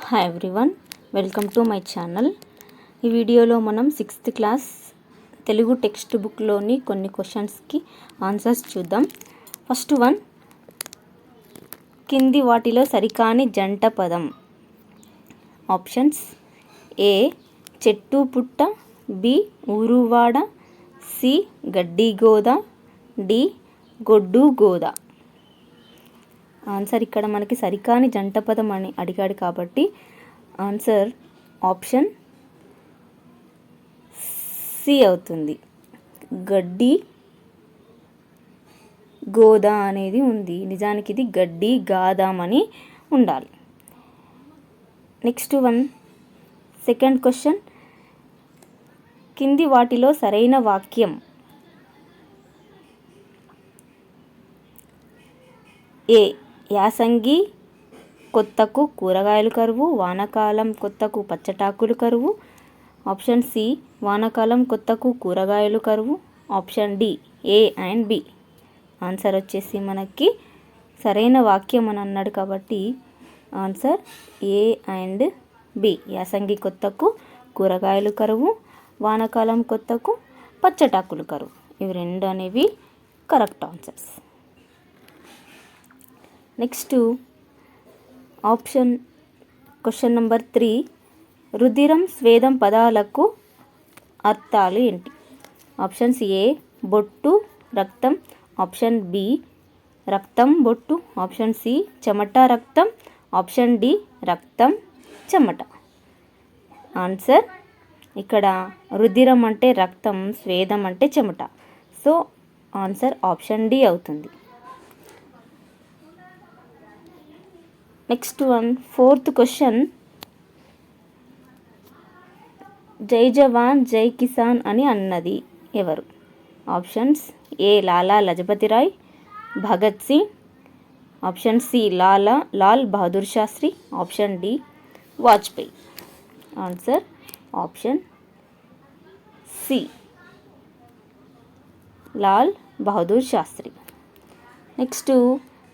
Hi everyone, welcome to my channel. ఈ వీడియోలో మనం 6th క్లాస్ తెలుగు టెక్స్ట్ బుక్లోని కొన్ని క్వశ్చన్స్కి ఆన్సర్స్ చూద్దాం. ఫస్ట్ వన్, కింది వాటిలో సరికాని జంట పదం. ఆప్షన్స్: ఏ చెట్టు పుట్ట, బి ఊరువాడ, సి గడ్డి గోద, డి గొడ్డు గోద. ఆన్సర్ ఇక్కడ మనకి సరికాని జంట పదం అని అడిగాడు కాబట్టి ఆన్సర్ ఆప్షన్ సి అవుతుంది. గడ్డి గోద అనేది ఉంది, నిజానికి ఇది గడ్డి గాదాం అని ఉండాలి. నెక్స్ట్ వన్, సెకండ్ క్వశ్చన్, కింది వాటిలో సరైన వాక్యం. ఏ యాసంగి కొత్తకు కూరగాయలు కరువు, వానాకాలం కొత్తకు పచ్చటాకులు కరువు. ఆప్షన్ సి వానాకాలం కొత్తకు కూరగాయలు కరువు. Option D A and B. Answer వచ్చేసి మనకి సరైన వాక్యం అని అన్నాడు కాబట్టి ఆన్సర్ ఏ అండ్ బి. యాసంగి కొత్తకు కూరగాయలు కరువు, వానాకాలం కొత్తకు పచ్చటాకులు కరువు. ఇవి రెండు అనేవి correct answers. Next option question number 3, రుధిరం స్వేదం పదాలకు అర్థాలు ఏంటి? ఆప్షన్స్: ఏ బొట్టు రక్తం, ఆప్షన్ బి రక్తం బొట్టు, ఆప్షన్ సి చెమట రక్తం, ఆప్షన్ డి రక్తం చెమట. ఆన్సర్ ఇక్కడ రుధిరం అంటే రక్తం, స్వేదం అంటే చెమట. సో ఆన్సర్ ఆప్షన్ డి అవుతుంది. నెక్స్ట్ వన్, ఫోర్త్ క్వశ్చన్, జై జవాన్ జై కిసాన్ అని అన్నది ఎవరు? Options: A Lala Lajpat Rai, Bhagat Singh, option C Lal Bahadur Shastri, option D Vajpayee. Answer option C Lal Bahadur Shastri. Next,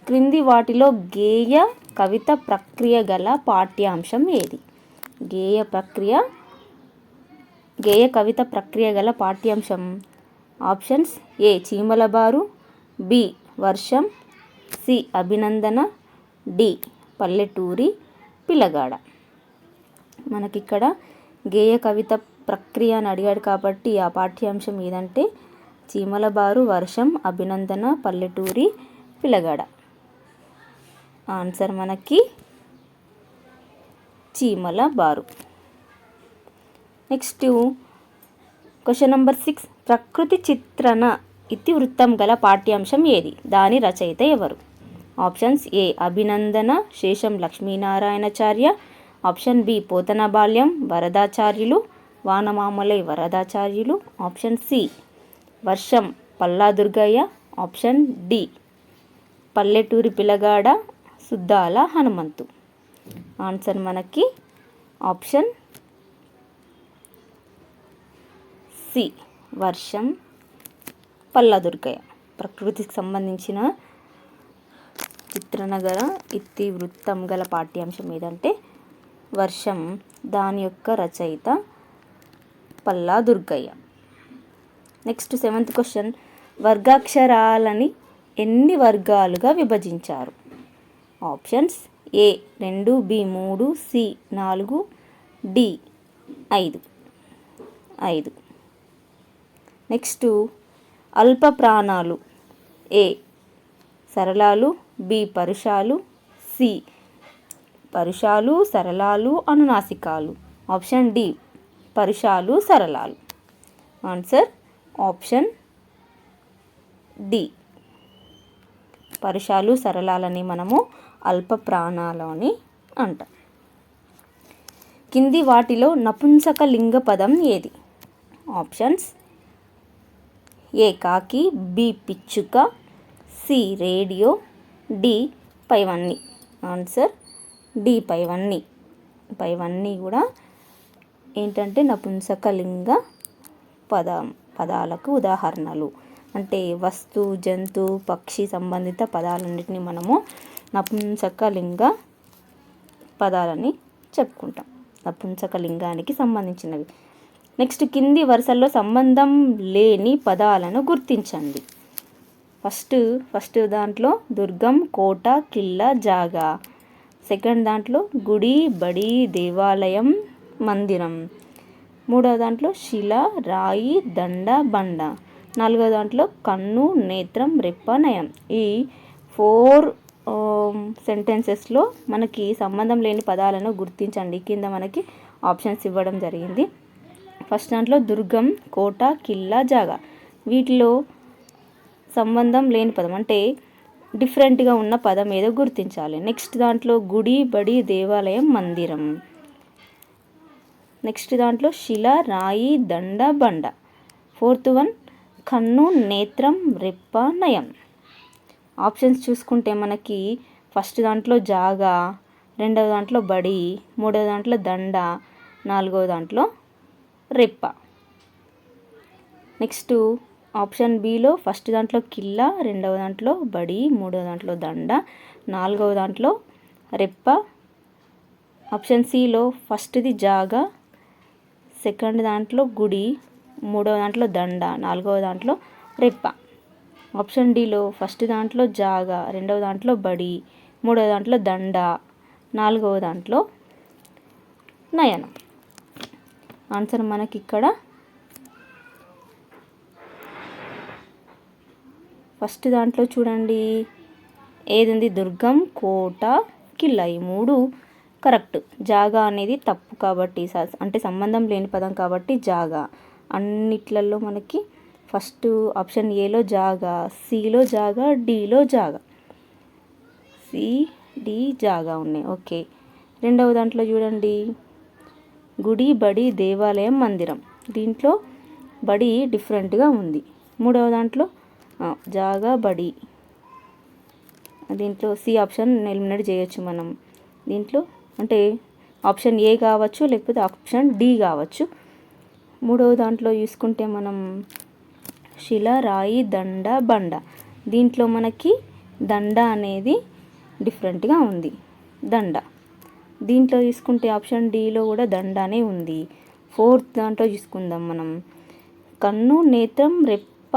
క్రింది వాటిలో గేయ కవిత ప్రక్రియ గల పాఠ్యాంశం ఏది? గేయ కవిత ప్రక్రియ గల పాఠ్యాంశం. ఆప్షన్స్: ఏ చీమల బారు, బి వర్షం, సి అభినందన, డి పల్లెటూరి పిల్లగాడ. మనకిక్కడ గేయ కవిత ప్రక్రియ అని అడిగాడు కాబట్టి ఆ పాఠ్యాంశం ఏదంటే చీమల బారు, వర్షం, అభినందన, పల్లెటూరి పిల్లగాడ. ఆన్సర్ మనకి చీమల బారు. నెక్స్ట్ క్వశ్చన్ నెంబర్ 6, ప్రకృతి చిత్రణ ఇతివృత్తం గల పాఠ్యాంశం ఏది? దాని రచయిత ఎవరు? ఆప్షన్స్: ఏ అభినందన శేషం లక్ష్మీనారాయణాచార్య, ఆప్షన్ బి పోతన బాల్యం వరదాచార్యులు, వానమామలై వరదాచార్యులు, ఆప్షన్ సి వర్షం పల్లా దుర్గయ్య, ఆప్షన్ డి పల్లెటూరి పిల్లగాడ సుద్దాల హనుమంతు. ఆన్సర్ మనకి ఆప్షన్ సి వర్షం పల్లా దుర్గయ్య. ప్రకృతికి సంబంధించిన చిత్రణ గల ఇతివృత్తం గల పాఠ్యాంశం ఏదంటే వర్షం. దాని యొక్క రచయిత Palla Durgaiah. Next 7th question, వర్గాక్షరాలని ఎన్ని వర్గాలుగా విభజించారు? Options: A 2, B 3, C 4, D 5. Next, అల్ప ప్రాణాలు. ఏ సరళాలు, బి పరుషాలు, సి పరుషాలు సరళాలు అనునాసికాలు, ఆప్షన్ డి పరుషాలు సరళాలు. ఆన్సర్ ఆప్షన్ డి పరుషాలు సరళాలని మనము అల్ప ప్రాణాలు అని అంటాం. కింది వాటిలో నపుంసక లింగ పదం ఏది? ఆప్షన్స్: ఏ కాకి, బి పిచ్చుక, సి రేడియో, డి పైవన్నీ. ఆన్సర్ డి పైవన్నీ కూడా ఏంటంటే నపుంసక లింగ పదాలకు ఉదాహరణలు. అంటే వస్తు, జంతు, పక్షి సంబంధిత పదాలన్నిటిని మనము నపుంసక లింగ పదాలని చెప్పుకుంటాం. నపుంసకలింగానికి సంబంధించినవి. నెక్స్ట్ కింది వరుసల్లో సంబంధం లేని పదాలను గుర్తించండి. ఫస్ట్ దాంట్లో దుర్గం, కోట, కిల్లా, జాగా. సెకండ్ దాంట్లో గుడి, బడి, దేవాలయం, మందిరం. మూడవ దాంట్లో శిల, రాయి, దండ, బండ. నాలుగవ దాంట్లో కన్ను, నేత్రం, రెప్ప, నయం. ఈ 4 సెంటెన్సెస్లో మనకి సంబంధం లేని పదాలను గుర్తించండి. కింద మనకి ఆప్షన్స్ ఇవ్వడం జరిగింది. ఫస్ట్ దాంట్లో దుర్గం, కోట, కిల్లా, జాగా. వీటిలో సంబంధం లేని పదం అంటే డిఫరెంట్గా ఉన్న పదం ఏదో గుర్తించాలి. నెక్స్ట్ దాంట్లో గుడి, బడి, దేవాలయం, మందిరం. నెక్స్ట్ దాంట్లో శిల, రాయి, దండ, బండ. ఫోర్త్ వన్ కన్ను, నేత్రం, రెప్ప, నయం. ఆప్షన్స్ చూసుకుంటే మనకి ఫస్ట్ దాంట్లో జాగా, రెండవ దాంట్లో బడి, మూడవ దాంట్లో దండ, నాలుగవ దాంట్లో రెప్ప. నెక్స్ట్ ఆప్షన్ బిలో ఫస్ట్ దాంట్లో కిల్లా, రెండవ దాంట్లో బడి, మూడవ దాంట్లో దండ, నాలుగవ దాంట్లో రెప్ప. ఆప్షన్ సిలో ఫస్ట్ది జాగా, సెకండ్ దాంట్లో గుడి, మూడవ దాంట్లో దండ, నాలుగవ దాంట్లో రెప్ప. ఆప్షన్ డిలో ఫస్ట్ దాంట్లో జాగా, రెండవ దాంట్లో బడి, మూడవ దాంట్లో దండ, నాలుగవ దాంట్లో నయనం. ఆన్సర్ మనకి ఇక్కడ ఫస్ట్ దాంట్లో చూడండి ఏది ఉంది, దుర్గం, కోట, కిల్లా. ఈ 3 కరెక్ట్. జాగా అనేది తప్పు కాబట్టి అంటే సంబంధం లేని పదం కాబట్టి జాగా. అన్నిట్లలో మనకి ఫస్ట్ ఆప్షన్ ఏలో జాగా, సిలో జాగా, డిలో జాగా. సి, డి జాగా ఉన్నాయి. ఓకే. రెండవ దాంట్లో చూడండి గుడి, బడి, దేవాలయం, మందిరం. దీంట్లో బడి డిఫరెంట్గా ఉంది. మూడవ దాంట్లో జాగా, బడి. దీంట్లో సి ఆప్షన్ ఎలిమినేట్ చేయొచ్చు మనం. దీంట్లో అంటే ఆప్షన్ ఏ కావచ్చు, లేకపోతే ఆప్షన్ డి కావచ్చు. మూడవ దాంట్లో చూసుకుంటే మనం శిల, రాయి, దండ, బండ. దీంట్లో మనకి దండ అనేది డిఫరెంట్గా ఉంది, దండ. దీంట్లో తీసుకుంటే ఆప్షన్ డిలో కూడా దండానే ఉంది. ఫోర్త్ దాంట్లో చూసుకుందాం మనం కన్ను, నేత్రం, రెప్ప,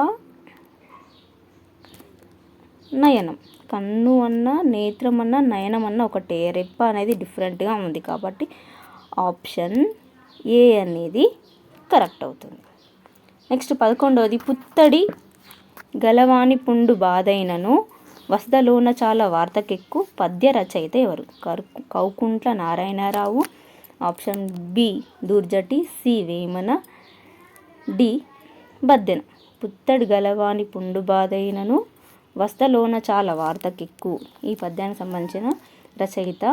నయనం. కన్ను అన్న, నేత్రం అన్న, నయనం అన్న ఒకటే. రెప్ప అనేది డిఫరెంట్గా ఉంది కాబట్టి ఆప్షన్ ఏ అనేది కరెక్ట్ అవుతుంది. నెక్స్ట్ 11వది పుత్తడి గలవాని పుండు బాధైనను వసదలోన చాలా వార్తకెక్కు పద్య రచయిత ఎవరు? Kaukuntla Narayana Rao. Option B Dhurjati, C Vemana, D Baddena. పుత్తడి గలవాని పుండు బాధైనను వసదలోన చాలా వార్తకెక్కు. ఈ పద్యానికి సంబంధించిన రచయిత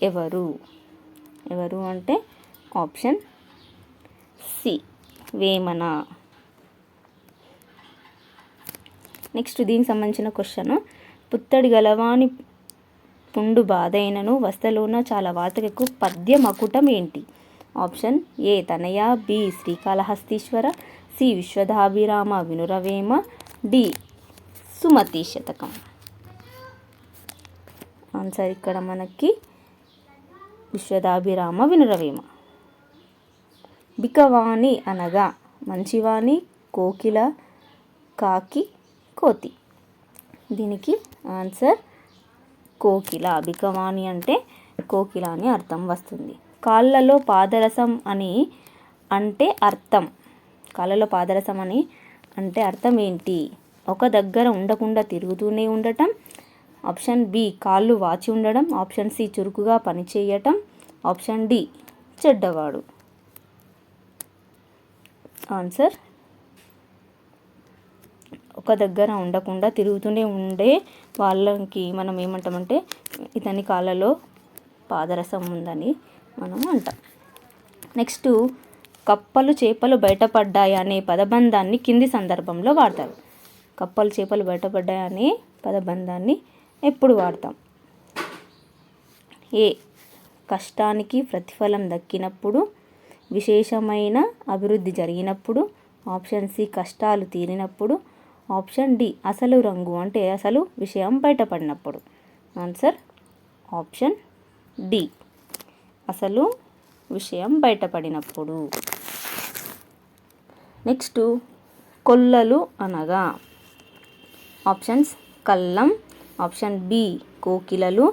ఎవరు? ఎవరు అంటే ఆప్షన్ సి వేమన. నెక్స్ట్ దీనికి సంబంధించిన క్వశ్చన్, పుత్తడి గలవాని పుండు బాధైనను వసదలోన చాలా వార్తకెక్కు పద్య మకుటం ఏంటి? Option A Tanaya, B Srikalahasteeswara, C విశ్వదాభిరామ వినురవేమ, డి సుమతి శతకం. ఆన్సర్ ఇక్కడ మనకి విశ్వదాభిరామ వినురవేమ. బికవాణి అనగా మంచివాణి, కోకిల, కాకి, కోతి. దీనికి ఆన్సర్ కోకిల. బికవాణి అంటే కోకిల అని అర్థం వస్తుంది. కాళ్ళలో పాదరసం అని అంటే అర్థం. కాళ్ళలో పాదరసం అని అంటే అర్థం ఏంటి? ఒక దగ్గర ఉండకుండా తిరుగుతూనే ఉండటం. ఆప్షన్ బి కాళ్ళు వాచి ఉండడం. ఆప్షన్ సి చురుకుగా పనిచేయటం. ఆప్షన్ డి చెడ్డవాడు. ఆన్సర్ ఒక దగ్గర ఉండకుండా తిరుగుతూనే ఉండే వాళ్ళకి మనం ఏమంటామంటే ఇతని కాళ్ళలో పాదరసం ఉందని మనం అంటాం. నెక్స్ట్ కప్పలు చేపలు బయటపడ్డాయి అనే పదబంధాన్ని కింది సందర్భంలో వాడతారు. కప్పలు చేపలు బయటపడ్డాయి అనే పదబంధాన్ని ఎప్పుడు వాడతాం? ఏ కష్టానికి ప్రతిఫలం దక్కినప్పుడు, విశేషమైన అభివృద్ధి జరిగినప్పుడు. ఆప్షన్ సి కష్టాలు తీరినప్పుడు. ఆప్షన్ డి అసలు రంగు అంటే అసలు విషయం బయటపడినప్పుడు. ఆన్సర్ ఆప్షన్ డి అసలు విషయం బయటపడినప్పుడు. నెక్స్ట్ కొల్లలు అనగా ఆప్షన్స్ కల్లం, ఆప్షన్ బి కోకిలలు,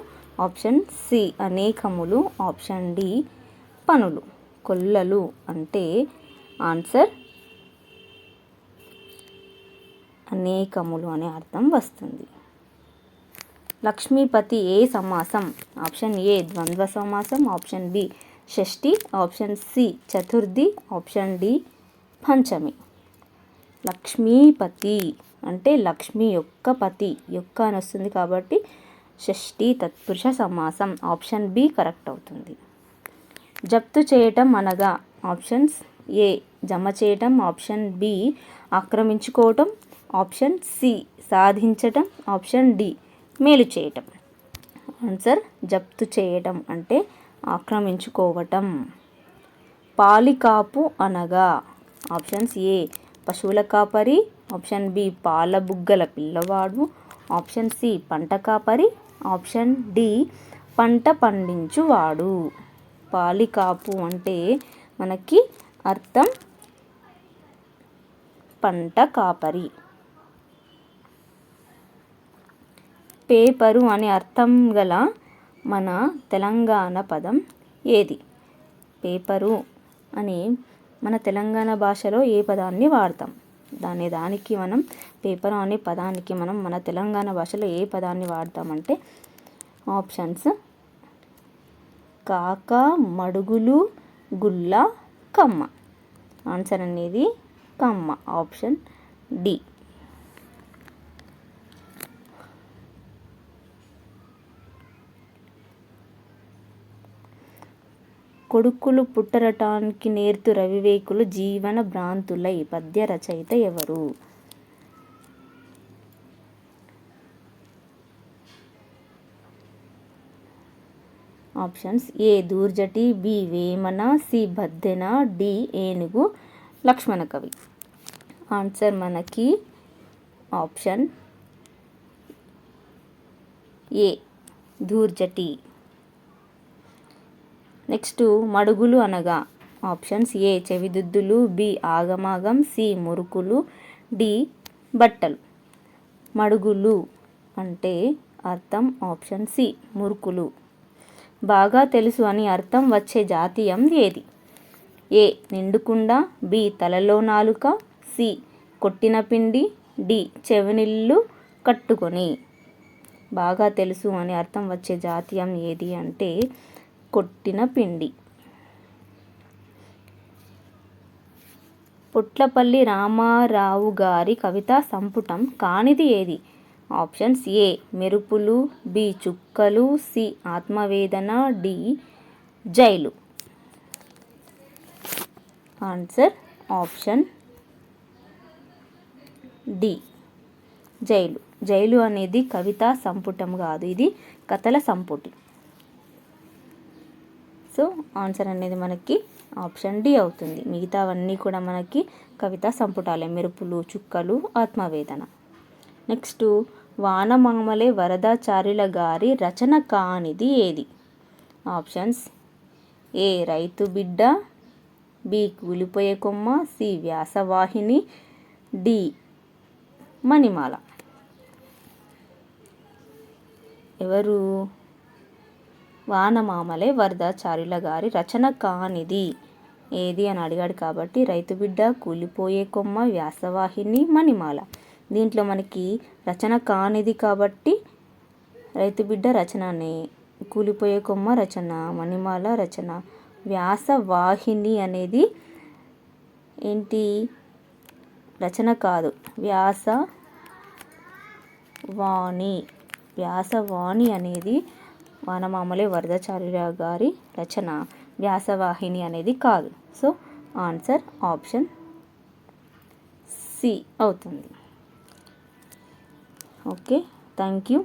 ఆప్షన్ సి అనేకములు, ఆప్షన్ డి పనులు. కొల్లలు అంటే ఆన్సర్ అనేకములు అనే అర్థం వస్తుంది. లక్ష్మీపతి ఏ సమాసం? ఆప్షన్ ఏ ద్వంద్వ సమాసం, ఆప్షన్ బి షష్ఠి, ఆప్షన్ సి చతుర్థి, ఆప్షన్ డి పంచమి. లక్ష్మీపతి అంటే లక్ష్మి యొక్క పతి, యొక్క అని వస్తుంది కాబట్టి షష్ఠి తత్పురుష సమాసం. ఆప్షన్ బి కరెక్ట్ అవుతుంది. జప్తు చేయటం అనగా ఆప్షన్స్ ఏ జమ చేయటం, ఆప్షన్ బి ఆక్రమించుకోవటం, ఆప్షన్ సి సాధించటం, ఆప్షన్ డి మేలు చేయటం. ఆన్సర్ జప్తు చేయటం అంటే ఆక్రమించుకోవటం. పాలికాపు అనగా ఆప్షన్స్ ఏ పశువుల కాపరి, ఆప్షన్ బి పాల బుగ్గల పిల్లవాడు, ఆప్షన్ సి పంట కాపరి, ఆప్షన్ డి పంట పండించువాడు. పాలికాపు అంటే మనకి అర్థం పంట కాపరి. పేపరు అనే అర్థం గల మన తెలంగాణ పదం ఏది? పేపరు అని మన తెలంగాణ భాషలో ఏ పదాన్ని వాడతాం? దానికి మనం పేపరు అనే పదానికి మనం మన తెలంగాణ భాషలో ఏ పదాన్ని వాడతామంటే ఆప్షన్స్ కాక, మడుగులు, గుల్ల, కమ్మ. ఆన్సర్ అనేది కమ్మ, ఆప్షన్ డి. కొడుకులు పుట్టరటానికి నేర్తు రవివేకులు జీవన భ్రాంతులై పద్య రచయిత ఎవరు? Options A Dhurjati, B Vemana, C Baddena, D Enugu Lakshmana కవి. ఆన్సర్ మనకి ఆప్షన్ ఏ దూర్జటి. నెక్స్ట్ మడుగులు అనగా ఆప్షన్స్ ఏ చెవిదిద్దులు, బి ఆగమాగం, సి మురుకులు, డి బట్టలు. మడుగులు అంటే అర్థం ఆప్షన్ సి మురుకులు. బాగా తెలుసు అని అర్థం వచ్చే జాతీయం ఏది? ఏ నిండుకుండ, బి తలలో నాలుక, సి కొట్టిన పిండి, డి చెవినిల్లు కట్టుకొని. బాగా తెలుసు అని అర్థం వచ్చే జాతీయం ఏది అంటే కొట్టిన పిండి. పుట్లపల్లి రామారావు గారి కవితా సంపుటం కానిది ఏది? ఆప్షన్స్ ఏ మెరుపులు, బి చుక్కలు, సి ఆత్మవేదన, D jail. Answer option D jail. Jail అనేది కవితా సంపుటం కాదు, ఇది కథల సంపుటి. సో ఆన్సర్ అనేది మనకి ఆప్షన్ డి అవుతుంది. మిగతావన్నీ కూడా మనకి కవితా సంపుటాలే, మెరుపులు, చుక్కలు, ఆత్మవేదన. నెక్స్ట్ వానమామలే వరదాచార్యుల గారి రచన కానిది ఏది? ఆప్షన్స్ ఏ రైతు బిడ్డ, బి కూలిపోయే కొమ్మ, సి వ్యాసవాహిని, డి మణిమాల. ఎవరు? వానమామలే వరదాచార్యుల గారి రచన కానిది ఏది అని అడిగాడు కాబట్టి రైతు బిడ్డ, కూలిపోయే కొమ్మ, వ్యాసవాహిని, మణిమాల. దీంట్లో మనకి రచన కానిది కాబట్టి రైతు బిడ్డ రచననే, కూలిపోయే కొమ్మ రచన, మణిమాల రచన. వ్యాసవాహిని అనేది ఏంటి? రచన కాదు, వ్యాసవాణి. వ్యాసవాణి అనేది వానమామలే వరదాచార్యుల గారి రచన, వ్యాసవాహిని అనేది కాదు. సో ఆన్సర్ ఆప్షన్ సి అవుతుంది. Okay, thank you.